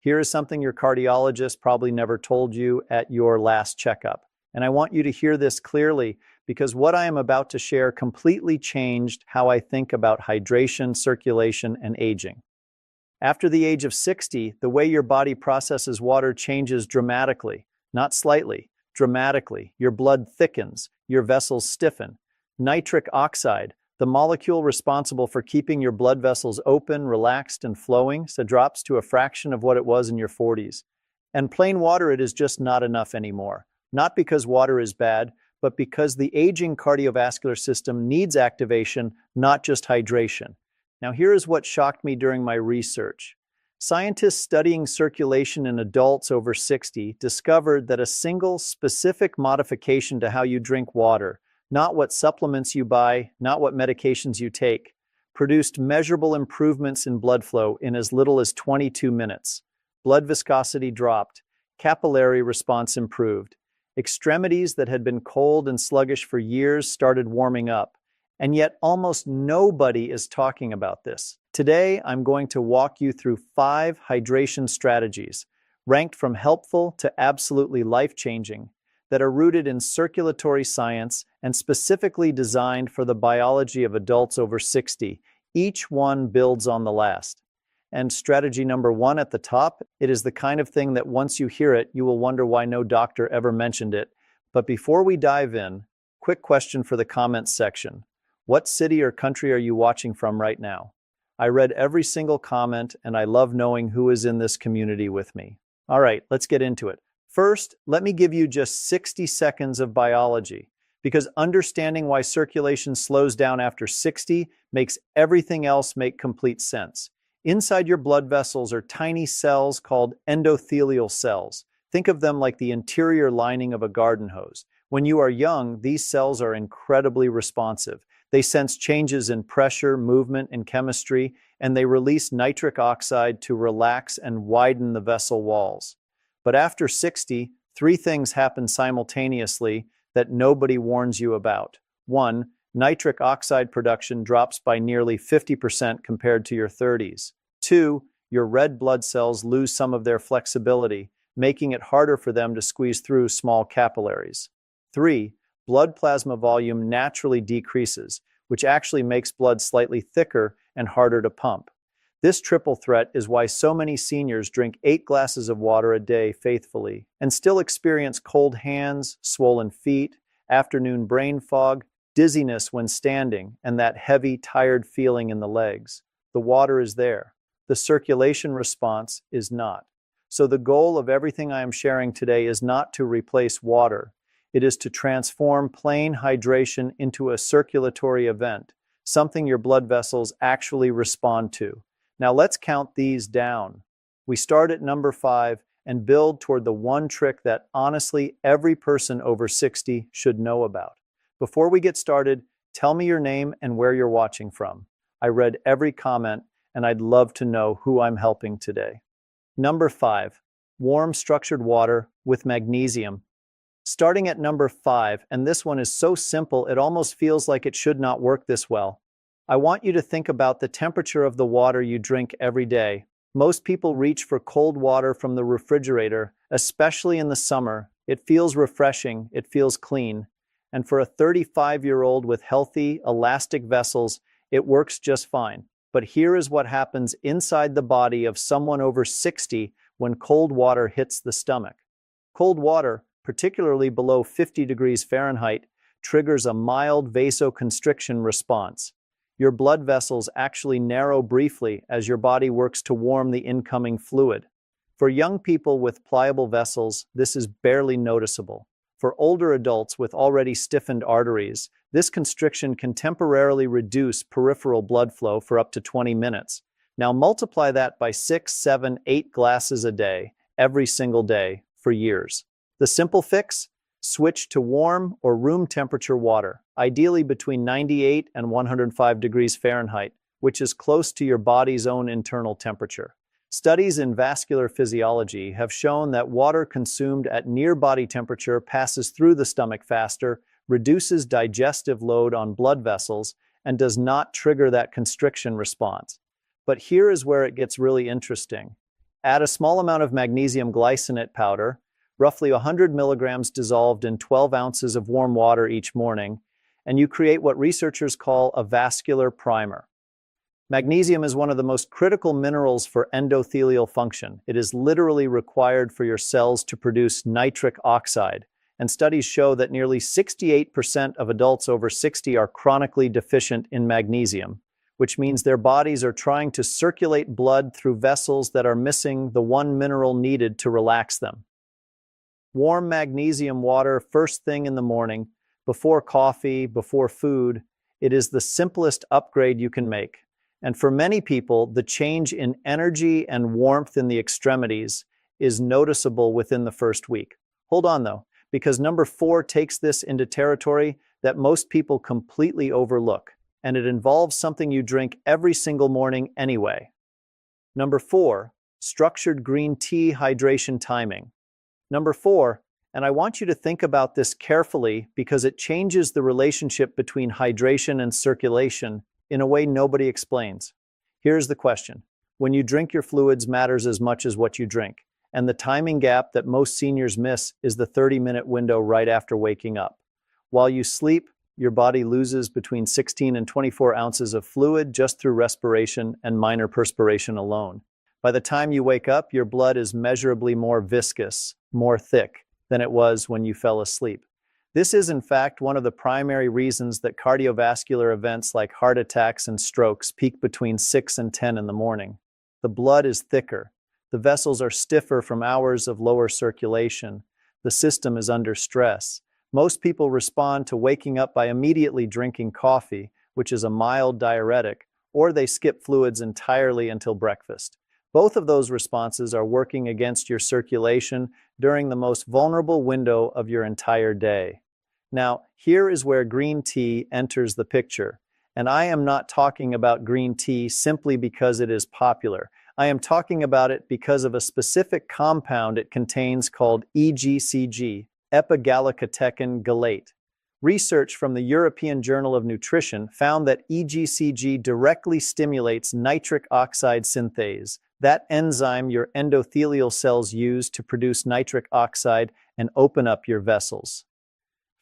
Here is something your cardiologist probably never told you at your last checkup. And I want you to hear this clearly because what I am about to share completely changed how I think about hydration, circulation, and aging. After the age of 60, the way your body processes water changes dramatically, not slightly, dramatically. Your blood thickens, your vessels stiffen. Nitric oxide, the molecule responsible for keeping your blood vessels open, relaxed, and flowing, so drops to a fraction of what it was in your 40s. And plain water, it is just not enough anymore. Not because water is bad, but because the aging cardiovascular system needs activation, not just hydration. Now, here is what shocked me during my research. Scientists studying circulation in adults over 60 discovered that a single specific modification to how you drink water, not what supplements you buy, not what medications you take, produced measurable improvements in blood flow in as little as 22 minutes. Blood viscosity dropped, capillary response improved. Extremities that had been cold and sluggish for years started warming up. And yet almost nobody is talking about this. Today, I'm going to walk you through 5 hydration strategies, ranked from helpful to absolutely life-changing, that are rooted in circulatory science and specifically designed for the biology of adults over 60. Each one builds on the last. And strategy number 1 at the top, it is the kind of thing that once you hear it, you will wonder why no doctor ever mentioned it. But before we dive in, quick question for the comments section. What city or country are you watching from right now? I read every single comment, and I love knowing who is in this community with me. All right, let's get into it. First, let me give you just 60 seconds of biology, because understanding why circulation slows down after 60 makes everything else make complete sense. Inside your blood vessels are tiny cells called endothelial cells. Think of them like the interior lining of a garden hose. When you are young, these cells are incredibly responsive. They sense changes in pressure, movement, and chemistry, and they release nitric oxide to relax and widen the vessel walls. But after 60, 3 things happen simultaneously that nobody warns you about. 1, nitric oxide production drops by nearly 50% compared to your 30s. 2, your red blood cells lose some of their flexibility, making it harder for them to squeeze through small capillaries. 3, blood plasma volume naturally decreases, which actually makes blood slightly thicker and harder to pump. This triple threat is why so many seniors drink 8 glasses of water a day faithfully and still experience cold hands, swollen feet, afternoon brain fog, dizziness when standing, and that heavy, tired feeling in the legs. The water is there. The circulation response is not. So the goal of everything I am sharing today is not to replace water. It is to transform plain hydration into a circulatory event, something your blood vessels actually respond to. Now let's count these down. We start at number 5 and build toward the one trick that honestly every person over 60 should know about. Before we get started, tell me your name and where you're watching from. I read every comment and I'd love to know who I'm helping today. Number 5, warm structured water with magnesium. Starting at number 5, and this one is so simple it almost feels like it should not work this well. I want you to think about the temperature of the water you drink every day. Most people reach for cold water from the refrigerator, especially in the summer. It feels refreshing, it feels clean. And for a 35-year-old with healthy, elastic vessels, it works just fine. But here is what happens inside the body of someone over 60 when cold water hits the stomach. Cold water, particularly below 50 degrees Fahrenheit, triggers a mild vasoconstriction response. Your blood vessels actually narrow briefly as your body works to warm the incoming fluid. For young people with pliable vessels, this is barely noticeable. For older adults with already stiffened arteries, this constriction can temporarily reduce peripheral blood flow for up to 20 minutes. Now multiply that by 6, 7, 8 glasses a day, every single day, for years. The simple fix? Switch to warm or room temperature water, ideally between 98 and 105 degrees Fahrenheit, which is close to your body's own internal temperature. Studies in vascular physiology have shown that water consumed at near body temperature passes through the stomach faster, reduces digestive load on blood vessels, and does not trigger that constriction response. But here is where it gets really interesting. Add a small amount of magnesium glycinate powder, roughly 100 milligrams dissolved in 12 ounces of warm water each morning, and you create what researchers call a vascular primer. Magnesium is one of the most critical minerals for endothelial function. It is literally required for your cells to produce nitric oxide, and studies show that nearly 68% of adults over 60 are chronically deficient in magnesium, which means their bodies are trying to circulate blood through vessels that are missing the one mineral needed to relax them. Warm magnesium water first thing in the morning, before coffee, before food. It is the simplest upgrade you can make. And for many people, the change in energy and warmth in the extremities is noticeable within the first week. Hold on though, because number 4 takes this into territory that most people completely overlook, and it involves something you drink every single morning anyway. Number 4, structured green tea hydration timing. Number 4, and I want you to think about this carefully because it changes the relationship between hydration and circulation in a way nobody explains. Here's the question. When you drink, your fluids matters as much as what you drink, and the timing gap that most seniors miss is the 30-minute window right after waking up. While you sleep, your body loses between 16 and 24 ounces of fluid just through respiration and minor perspiration alone. By the time you wake up, your blood is measurably more viscous, more thick, than it was when you fell asleep. This is, in fact, one of the primary reasons that cardiovascular events like heart attacks and strokes peak between 6 and 10 in the morning. The blood is thicker. The vessels are stiffer from hours of lower circulation. The system is under stress. Most people respond to waking up by immediately drinking coffee, which is a mild diuretic, or they skip fluids entirely until breakfast. Both of those responses are working against your circulation during the most vulnerable window of your entire day. Now, here is where green tea enters the picture. And I am not talking about green tea simply because it is popular. I am talking about it because of a specific compound it contains called EGCG, epigallocatechin gallate. Research from the European Journal of Nutrition found that EGCG directly stimulates nitric oxide synthase, that enzyme your endothelial cells use to produce nitric oxide and open up your vessels.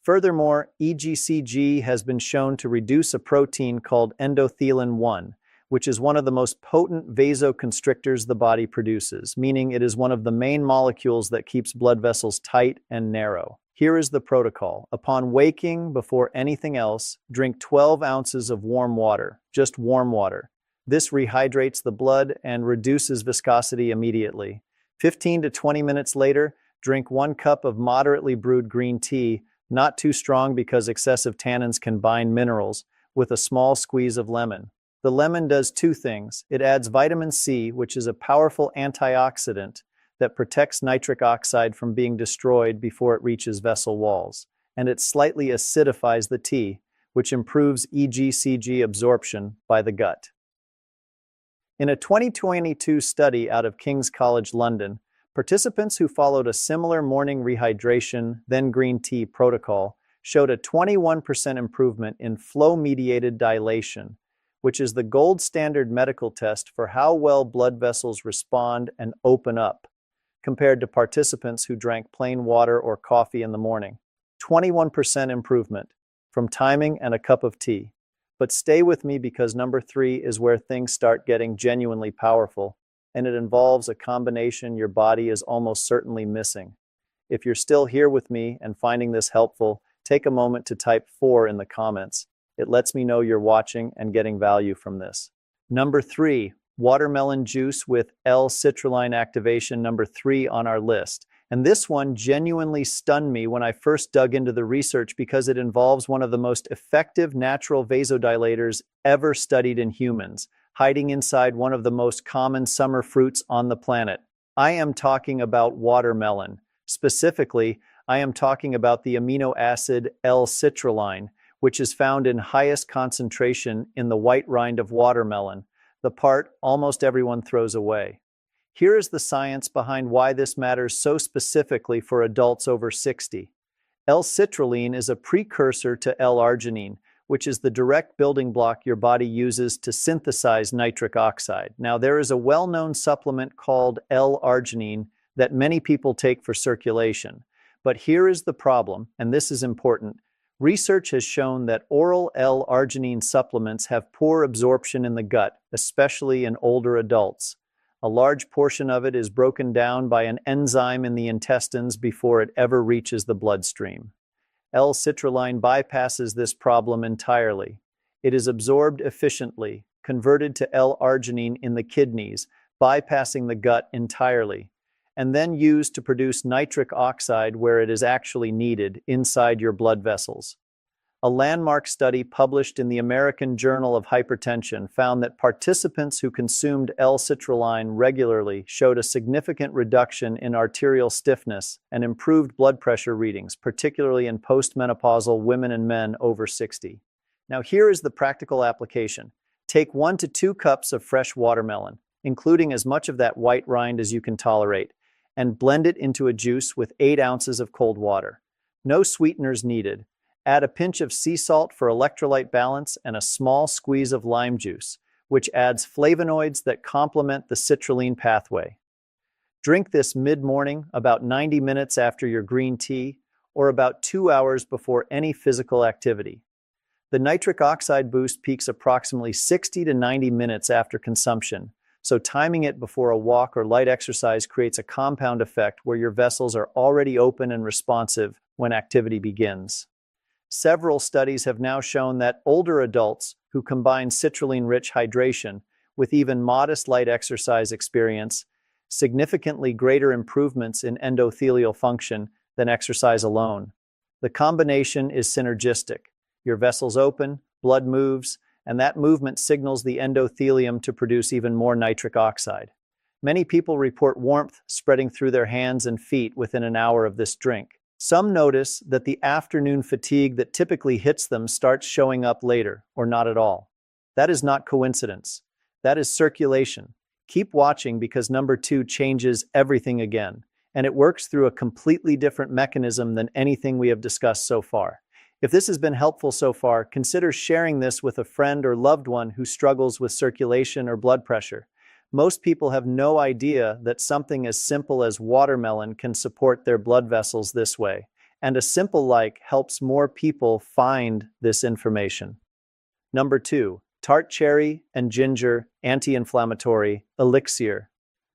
Furthermore, EGCG has been shown to reduce a protein called endothelin-1, which is one of the most potent vasoconstrictors the body produces, meaning it is one of the main molecules that keeps blood vessels tight and narrow. Here is the protocol. Upon waking, before anything else, drink 12 ounces of warm water, just warm water. This rehydrates the blood and reduces viscosity immediately. 15 to 20 minutes later, drink 1 cup of moderately brewed green tea, not too strong because excessive tannins can bind minerals, with a small squeeze of lemon. The lemon does 2 things. It adds vitamin C, which is a powerful antioxidant that protects nitric oxide from being destroyed before it reaches vessel walls, and it slightly acidifies the tea, which improves EGCG absorption by the gut. In a 2022 study out of King's College London, participants who followed a similar morning rehydration, then green tea protocol showed a 21% improvement in flow-mediated dilation, which is the gold standard medical test for how well blood vessels respond and open up, compared to participants who drank plain water or coffee in the morning. 21% improvement from timing and a cup of tea. But stay with me because number 3 is where things start getting genuinely powerful, and it involves a combination your body is almost certainly missing. If you're still here with me and finding this helpful, take a moment to type 4 in the comments. It lets me know you're watching and getting value from this. Number 3, watermelon juice with L-citrulline activation, number 3 on our list. And this one genuinely stunned me when I first dug into the research because it involves one of the most effective natural vasodilators ever studied in humans, hiding inside one of the most common summer fruits on the planet. I am talking about watermelon. Specifically, I am talking about the amino acid L-citrulline, which is found in highest concentration in the white rind of watermelon, the part almost everyone throws away. Here is the science behind why this matters so specifically for adults over 60. L-citrulline is a precursor to L-arginine, which is the direct building block your body uses to synthesize nitric oxide. Now, there is a well-known supplement called L-arginine that many people take for circulation. But here is the problem, and this is important. Research has shown that oral L-arginine supplements have poor absorption in the gut, especially in older adults. A large portion of it is broken down by an enzyme in the intestines before it ever reaches the bloodstream. L-citrulline bypasses this problem entirely. It is absorbed efficiently, converted to L-arginine in the kidneys, bypassing the gut entirely, and then used to produce nitric oxide where it is actually needed, inside your blood vessels. A landmark study published in the American Journal of Hypertension found that participants who consumed L-citrulline regularly showed a significant reduction in arterial stiffness and improved blood pressure readings, particularly in postmenopausal women and men over 60. Now, here is the practical application. Take 1 to 2 cups of fresh watermelon, including as much of that white rind as you can tolerate, and blend it into a juice with 8 ounces of cold water. No sweeteners needed. Add a pinch of sea salt for electrolyte balance and a small squeeze of lime juice, which adds flavonoids that complement the citrulline pathway. Drink this mid-morning, about 90 minutes after your green tea, or about 2 hours before any physical activity. The nitric oxide boost peaks approximately 60 to 90 minutes after consumption, so timing it before a walk or light exercise creates a compound effect where your vessels are already open and responsive when activity begins. Several studies have now shown that older adults who combine citrulline-rich hydration with even modest light exercise experience significantly greater improvements in endothelial function than exercise alone. The combination is synergistic. Your vessels open, blood moves, and that movement signals the endothelium to produce even more nitric oxide. Many people report warmth spreading through their hands and feet within an hour of this drink. Some notice that the afternoon fatigue that typically hits them starts showing up later, or not at all. That is not coincidence. That is circulation. Keep watching because number 2 changes everything again, and it works through a completely different mechanism than anything we have discussed so far. If this has been helpful so far, consider sharing this with a friend or loved one who struggles with circulation or blood pressure. Most people have no idea that something as simple as watermelon can support their blood vessels this way, and a simple like helps more people find this information. Number 2, tart cherry and ginger anti-inflammatory elixir.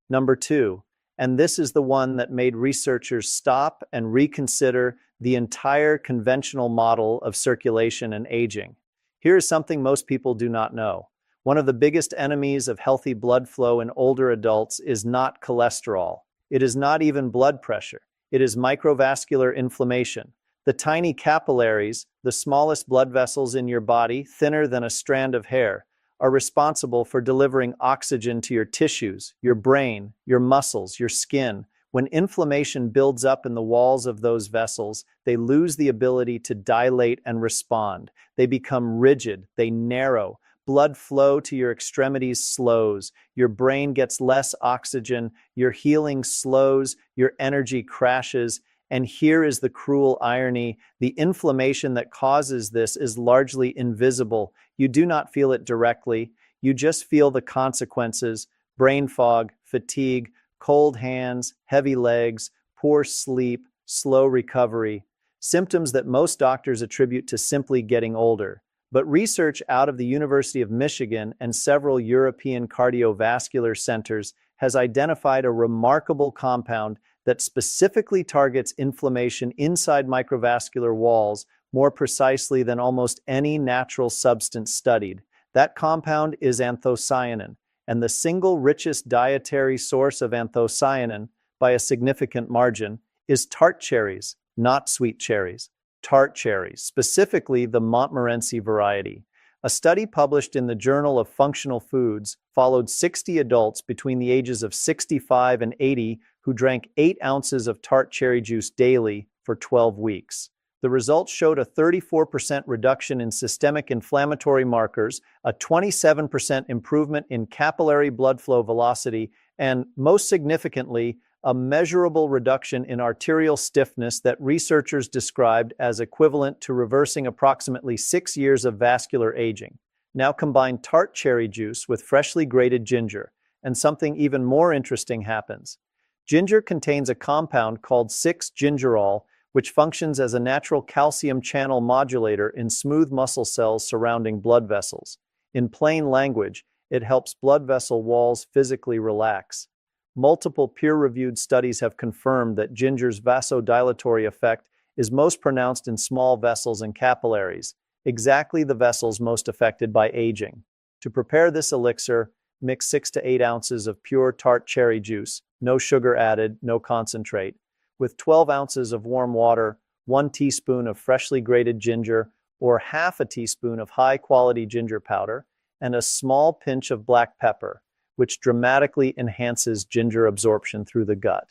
Number 2, and this is the one that made researchers stop and reconsider the entire conventional model of circulation and aging. Here is something most people do not know. One of the biggest enemies of healthy blood flow in older adults is not cholesterol. It is not even blood pressure. It is microvascular inflammation. The tiny capillaries, the smallest blood vessels in your body, thinner than a strand of hair, are responsible for delivering oxygen to your tissues, your brain, your muscles, your skin. When inflammation builds up in the walls of those vessels, they lose the ability to dilate and respond. They become rigid, they narrow. Blood flow to your extremities slows, your brain gets less oxygen, your healing slows, your energy crashes, and here is the cruel irony. The inflammation that causes this is largely invisible. You do not feel it directly, you just feel the consequences: brain fog, fatigue, cold hands, heavy legs, poor sleep, slow recovery, symptoms that most doctors attribute to simply getting older. But research out of the University of Michigan and several European cardiovascular centers has identified a remarkable compound that specifically targets inflammation inside microvascular walls more precisely than almost any natural substance studied. That compound is anthocyanin, and the single richest dietary source of anthocyanin, by a significant margin, is tart cherries, not sweet cherries. Tart cherries, specifically the Montmorency variety. A study published in the Journal of Functional Foods followed 60 adults between the ages of 65 and 80 who drank 8 ounces of tart cherry juice daily for 12 weeks. The results showed a 34% reduction in systemic inflammatory markers, a 27% improvement in capillary blood flow velocity, and, most significantly, a measurable reduction in arterial stiffness that researchers described as equivalent to reversing approximately 6 years of vascular aging. Now combine tart cherry juice with freshly grated ginger, and something even more interesting happens. Ginger contains a compound called 6-gingerol, which functions as a natural calcium channel modulator in smooth muscle cells surrounding blood vessels. In plain language, it helps blood vessel walls physically relax. Multiple peer-reviewed studies have confirmed that ginger's vasodilatory effect is most pronounced in small vessels and capillaries, exactly the vessels most affected by aging. To prepare this elixir, mix 6 to 8 ounces of pure tart cherry juice, no sugar added, no concentrate, with 12 ounces of warm water, 1 teaspoon of freshly grated ginger, or half a teaspoon of high-quality ginger powder, and a small pinch of black pepper, which dramatically enhances ginger absorption through the gut.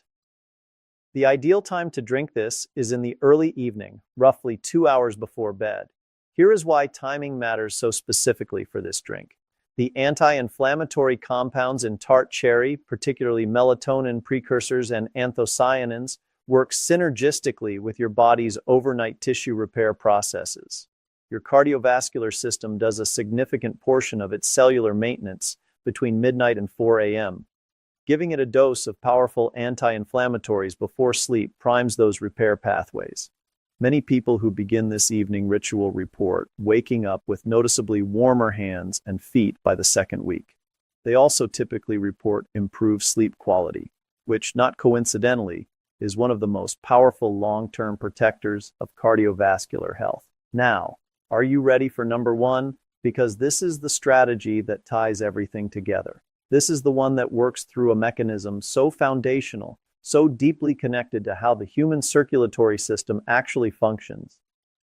The ideal time to drink this is in the early evening, roughly 2 hours before bed. Here is why timing matters so specifically for this drink. The anti-inflammatory compounds in tart cherry, particularly melatonin precursors and anthocyanins, work synergistically with your body's overnight tissue repair processes. Your cardiovascular system does a significant portion of its cellular maintenance between midnight and 4 a.m. Giving it a dose of powerful anti-inflammatories before sleep primes those repair pathways. Many people who begin this evening ritual report waking up with noticeably warmer hands and feet by the second week. They also typically report improved sleep quality, which, not coincidentally, is one of the most powerful long-term protectors of cardiovascular health. Now, are you ready for number 1? Because this is the strategy that ties everything together. This is the one that works through a mechanism so foundational, so deeply connected to how the human circulatory system actually functions,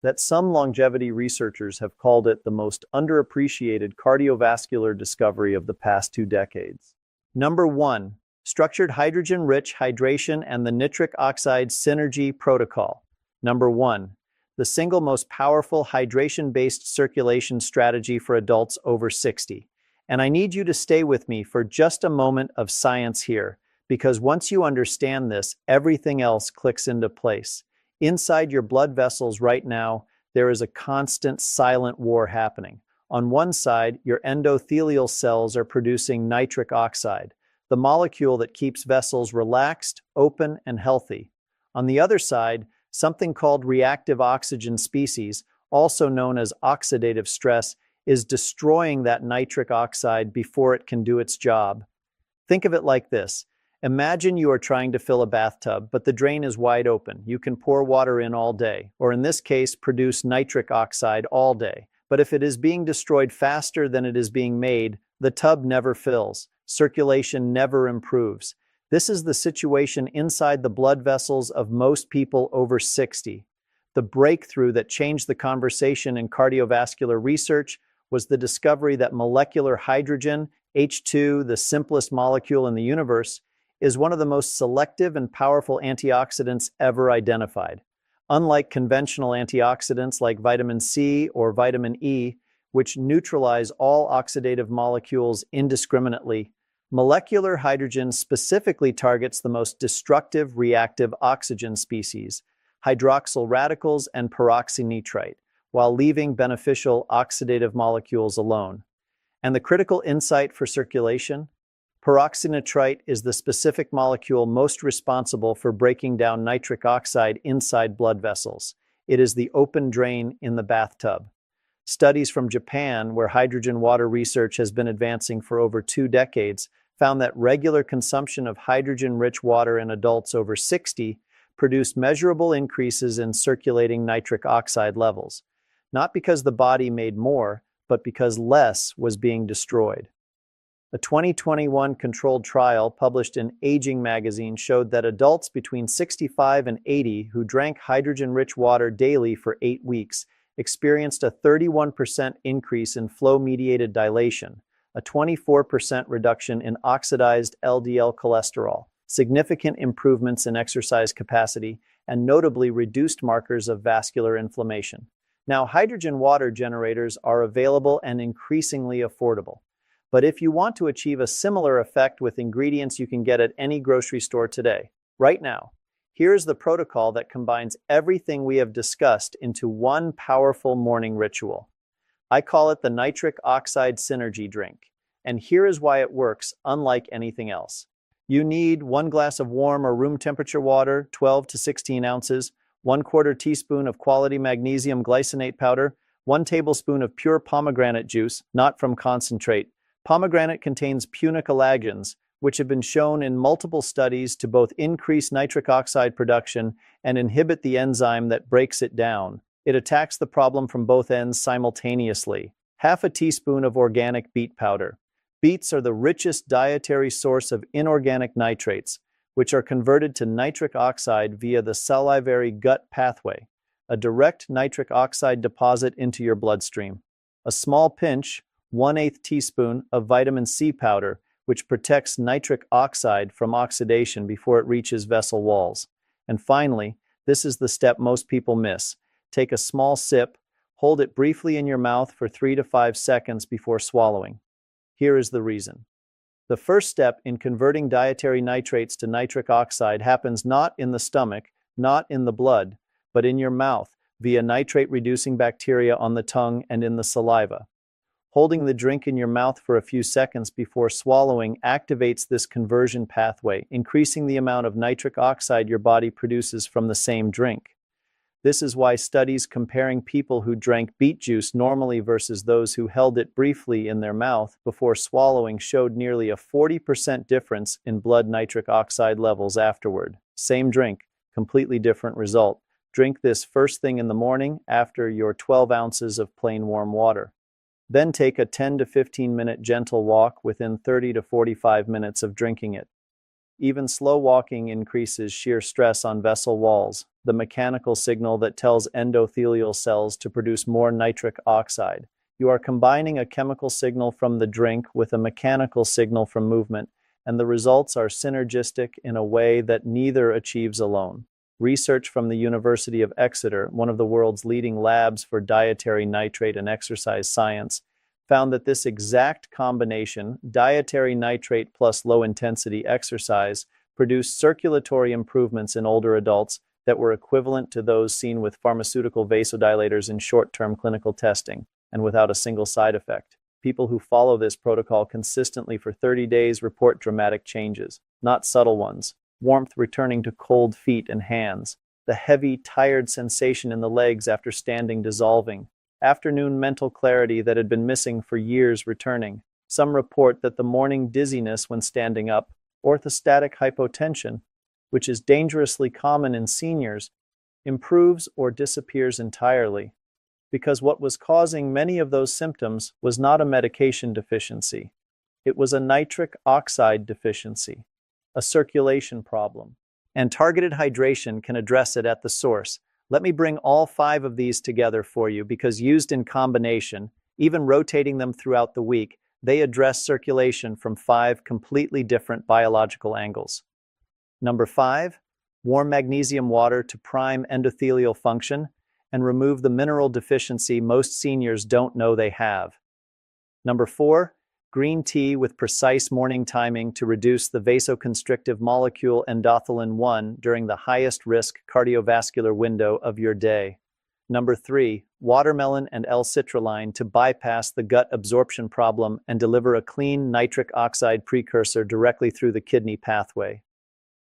that some longevity researchers have called it the most underappreciated cardiovascular discovery of the past 2 decades. Number 1, structured hydrogen-rich hydration and the nitric oxide synergy protocol. Number 1, the single most powerful hydration-based circulation strategy for adults over 60. And I need you to stay with me for just a moment of science here, because once you understand this, everything else clicks into place. Inside your blood vessels right now, there is a constant silent war happening. On one side, your endothelial cells are producing nitric oxide, the molecule that keeps vessels relaxed, open, and healthy. On the other side, something called reactive oxygen species, also known as oxidative stress, is destroying that nitric oxide before it can do its job. Think of it like this. Imagine you are trying to fill a bathtub, but the drain is wide open. You can pour water in all day, or in this case, produce nitric oxide all day. But if it is being destroyed faster than it is being made, the tub never fills. Circulation never improves. This is the situation inside the blood vessels of most people over 60. The breakthrough that changed the conversation in cardiovascular research was the discovery that molecular hydrogen, H2, the simplest molecule in the universe, is one of the most selective and powerful antioxidants ever identified. Unlike conventional antioxidants like vitamin C or vitamin E, which neutralize all oxidative molecules indiscriminately, molecular hydrogen specifically targets the most destructive reactive oxygen species, hydroxyl radicals and peroxynitrite, while leaving beneficial oxidative molecules alone. And the critical insight for circulation? Peroxynitrite is the specific molecule most responsible for breaking down nitric oxide inside blood vessels. It is the open drain in the bathtub. Studies from Japan, where hydrogen water research has been advancing for over 2 decades, found that regular consumption of hydrogen-rich water in adults over 60 produced measurable increases in circulating nitric oxide levels, not because the body made more, but because less was being destroyed. A 2021 controlled trial published in Aging magazine showed that adults between 65 and 80 who drank hydrogen-rich water daily for 8 weeks experienced a 31% increase in flow-mediated dilation, a 24% reduction in oxidized LDL cholesterol, significant improvements in exercise capacity, and notably reduced markers of vascular inflammation. Now, hydrogen water generators are available and increasingly affordable. But if you want to achieve a similar effect with ingredients you can get at any grocery store today, right now, here is the protocol that combines everything we have discussed into one powerful morning ritual. I call it the nitric oxide synergy drink, and here is why it works unlike anything else. You need 1 glass of warm or room temperature water, 12 to 16 ounces, 1/4 teaspoon of quality magnesium glycinate powder, 1 tablespoon of pure pomegranate juice, not from concentrate. Pomegranate contains punicalagins, which have been shown in multiple studies to both increase nitric oxide production and inhibit the enzyme that breaks it down. It attacks the problem from both ends simultaneously. Half a teaspoon of organic beet powder. Beets are the richest dietary source of inorganic nitrates, which are converted to nitric oxide via the salivary gut pathway, a direct nitric oxide deposit into your bloodstream. A small pinch, 1/8 teaspoon of vitamin C powder, which protects nitric oxide from oxidation before it reaches vessel walls. And finally, this is the step most people miss. Take a small sip, hold it briefly in your mouth for 3 to 5 seconds before swallowing. Here is the reason. The first step in converting dietary nitrates to nitric oxide happens not in the stomach, not in the blood, but in your mouth via nitrate-reducing bacteria on the tongue and in the saliva. Holding the drink in your mouth for a few seconds before swallowing activates this conversion pathway, increasing the amount of nitric oxide your body produces from the same drink. This is why studies comparing people who drank beet juice normally versus those who held it briefly in their mouth before swallowing showed nearly a 40% difference in blood nitric oxide levels afterward. Same drink, completely different result. Drink this first thing in the morning after your 12 ounces of plain warm water. Then take a 10 to 15 minute gentle walk within 30 to 45 minutes of drinking it. Even slow walking increases shear stress on vessel walls, the mechanical signal that tells endothelial cells to produce more nitric oxide. You are combining a chemical signal from the drink with a mechanical signal from movement, and the results are synergistic in a way that neither achieves alone. Research from the University of Exeter, one of the world's leading labs for dietary nitrate and exercise science, found that this exact combination, dietary nitrate plus low-intensity exercise, produced circulatory improvements in older adults that were equivalent to those seen with pharmaceutical vasodilators in short-term clinical testing, and without a single side effect. People who follow this protocol consistently for 30 days report dramatic changes, not subtle ones. Warmth returning to cold feet and hands, the heavy, tired sensation in the legs after standing dissolving, afternoon mental clarity that had been missing for years returning. Some report that the morning dizziness when standing up, orthostatic hypotension, which is dangerously common in seniors, improves or disappears entirely, because what was causing many of those symptoms was not a medication deficiency. It was a nitric oxide deficiency, a circulation problem. And targeted hydration can address it at the source. Let me bring all 5 of these together for you because used in combination, even rotating them throughout the week, they address circulation from 5 completely different biological angles. Number 5, warm magnesium water to prime endothelial function and remove the mineral deficiency most seniors don't know they have. Number 4, green tea with precise morning timing to reduce the vasoconstrictive molecule endothelin-1 during the highest risk cardiovascular window of your day. Number 3, watermelon and L-citrulline to bypass the gut absorption problem and deliver a clean nitric oxide precursor directly through the kidney pathway.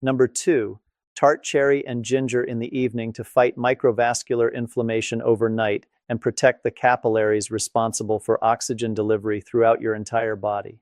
Number 2, tart cherry and ginger in the evening to fight microvascular inflammation overnight and protect the capillaries responsible for oxygen delivery throughout your entire body.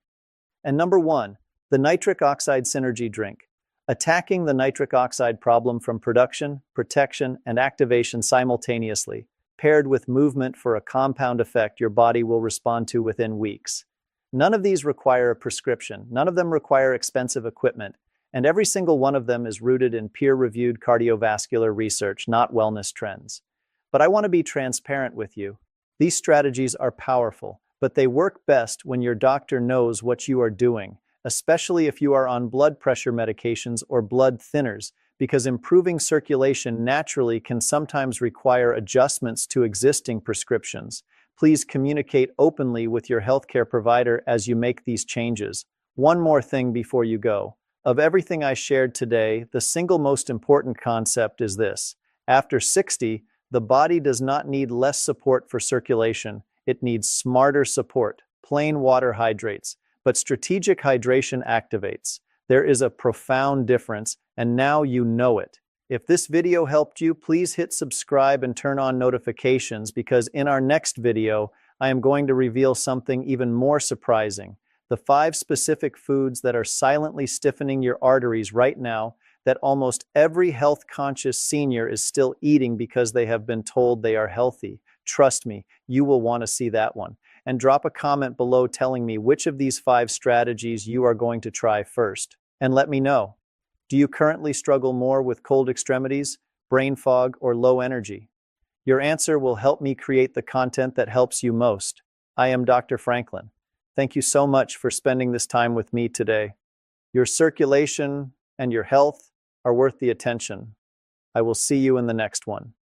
And number 1, the nitric oxide synergy drink, attacking the nitric oxide problem from production, protection, and activation simultaneously, paired with movement for a compound effect your body will respond to within weeks. None of these require a prescription, none of them require expensive equipment, and every single one of them is rooted in peer-reviewed cardiovascular research, not wellness trends. But I want to be transparent with you. These strategies are powerful, but they work best when your doctor knows what you are doing, especially if you are on blood pressure medications or blood thinners, because improving circulation naturally can sometimes require adjustments to existing prescriptions. Please communicate openly with your healthcare provider as you make these changes. One more thing before you go. Of everything I shared today, the single most important concept is this. After 60, the body does not need less support for circulation. It needs smarter support. Plain water hydrates, but strategic hydration activates. There is a profound difference, and now you know it. If this video helped you, please hit subscribe and turn on notifications because in our next video, I am going to reveal something even more surprising. The 5 specific foods that are silently stiffening your arteries right now that almost every health-conscious senior is still eating because they have been told they are healthy. Trust me, you will want to see that one. And drop a comment below telling me which of these 5 strategies you are going to try first. And let me know. Do you currently struggle more with cold extremities, brain fog, or low energy? Your answer will help me create the content that helps you most. I am Dr. Franklin. Thank you so much for spending this time with me today. Your circulation and your health are worth the attention. I will see you in the next one.